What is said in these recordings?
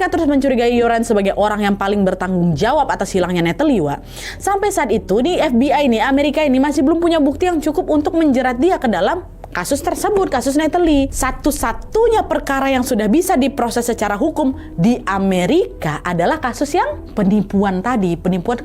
Amerika terus mencurigai Yoran sebagai orang yang paling bertanggung jawab atas hilangnya Natalie, Wak. Sampai saat itu di FBI nih, Amerika ini masih belum punya bukti yang cukup untuk menjerat dia ke dalam kasus tersebut, kasus Natalie. Satu-satunya perkara yang sudah bisa diproses secara hukum di Amerika adalah kasus yang penipuan tadi, penipuan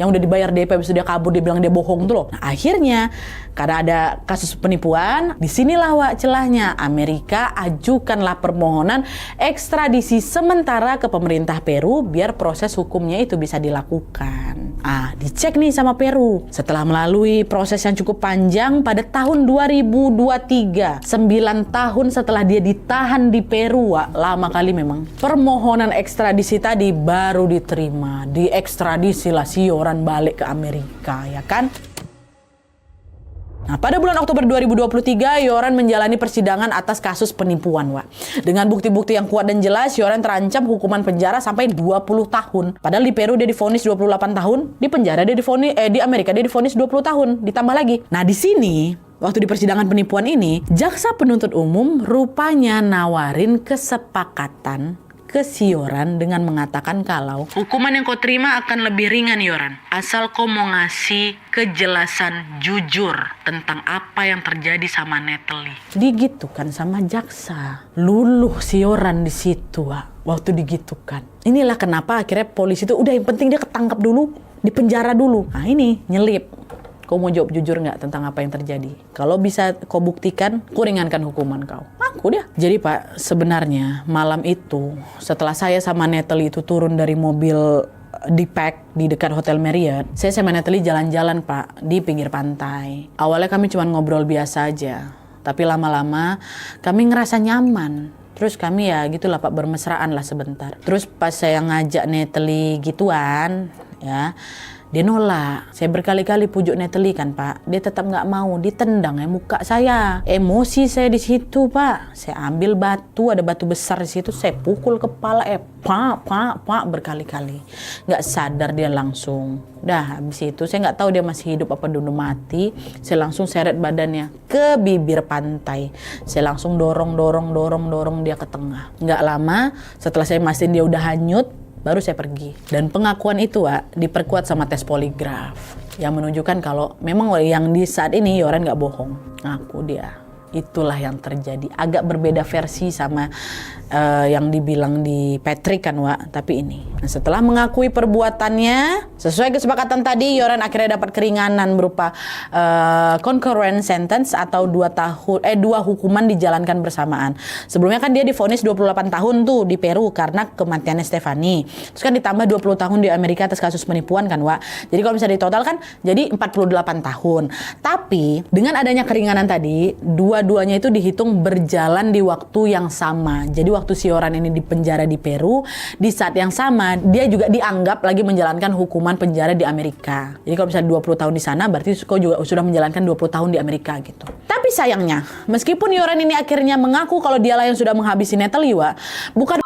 yang udah dibayar DP habis dia kabur, dia bilang dia bohong tuh loh. Nah, akhirnya karena ada kasus penipuan, disinilah Wak celahnya. Amerika ajukanlah permohonan ekstradisi sementara ke pemerintah Peru biar proses hukumnya itu bisa dilakukan. Dicek nih sama Peru. Setelah melalui proses yang cukup panjang pada tahun 2023, 9 tahun setelah dia ditahan di Peru, Wak, lama kali memang. Permohonan ekstradisi tadi baru diterima. Diekstradisi lah si Yoran balik ke Amerika, ya kan? Nah, pada bulan Oktober 2023, Yoran menjalani persidangan atas kasus penipuan, Wak. Dengan bukti-bukti yang kuat dan jelas, Yoran terancam hukuman penjara sampai 20 tahun. Padahal di Peru dia divonis 28 tahun, di penjara dia divonis di Amerika dia divonis 20 tahun, ditambah lagi. Nah, di sini waktu di persidangan penipuan ini, jaksa penuntut umum rupanya nawarin kesepakatan ke si Yoran dengan mengatakan kalau hukuman yang kau terima akan lebih ringan, Yoran, asal kau mau ngasih kejelasan jujur tentang apa yang terjadi sama Natalie. Digitukan sama jaksa. Luluh si Yoran di situ, Wak, waktu digitukan. Inilah kenapa akhirnya polisi itu udah yang penting dia ketangkap dulu, dipenjara dulu. Nah, ini nyelip. Kau mau jawab jujur nggak tentang apa yang terjadi? Kalau bisa kau buktikan, ku ringankan hukuman kau. Aku dia. Jadi Pak, sebenarnya malam itu setelah saya sama Natalie itu turun dari mobil di Pack di dekat Hotel Marriott, saya sama Natalie jalan-jalan Pak di pinggir pantai. Awalnya kami cuma ngobrol biasa aja, tapi lama-lama kami ngerasa nyaman. Terus kami ya gitulah Pak, bermesraan lah sebentar. Terus pas saya ngajak Natalie gituan, ya, dia nolak. Saya berkali-kali pujuk Natalie kan Pak. Dia tetap nggak mau. Ditendang muka saya. Emosi saya di situ Pak. Saya ambil batu, ada batu besar di situ. Saya pukul kepala. Pak berkali-kali. Nggak sadar dia langsung. Dah habis itu saya nggak tahu dia masih hidup apa udah mati. Saya langsung seret badannya ke bibir pantai. Saya langsung dorong dia ke tengah. Nggak lama setelah saya mastiin dia udah hanyut, baru saya pergi. Dan pengakuan itu Wak, diperkuat sama tes poligraf yang menunjukkan kalau memang yang di saat ini Yoran nggak bohong. Ngaku dia. Itulah yang terjadi. Agak berbeda versi sama yang dibilang di Patrick kan Wak, tapi ini. Nah, setelah mengakui perbuatannya, sesuai kesepakatan tadi, Yoran akhirnya dapat keringanan berupa concurrent sentence atau 2 hukuman dijalankan bersamaan. Sebelumnya kan dia divonis 28 tahun tuh di Peru karena kematiannya Stefani. Terus kan ditambah 20 tahun di Amerika atas kasus penipuan kan Wak. Jadi kalau bisa ditotal kan jadi 48 tahun. Tapi dengan adanya keringanan tadi, dua-duanya itu dihitung berjalan di waktu yang sama. Jadi waktu si Yoran ini di penjara di Peru, di saat yang sama dia juga dianggap lagi menjalankan hukuman penjara di Amerika. Jadi kalau misalnya 20 tahun di sana, berarti kau juga sudah menjalankan 20 tahun di Amerika gitu. Tapi sayangnya, meskipun Yoran ini akhirnya mengaku kalau dialah yang sudah menghabisi Natalie, Wak, bukan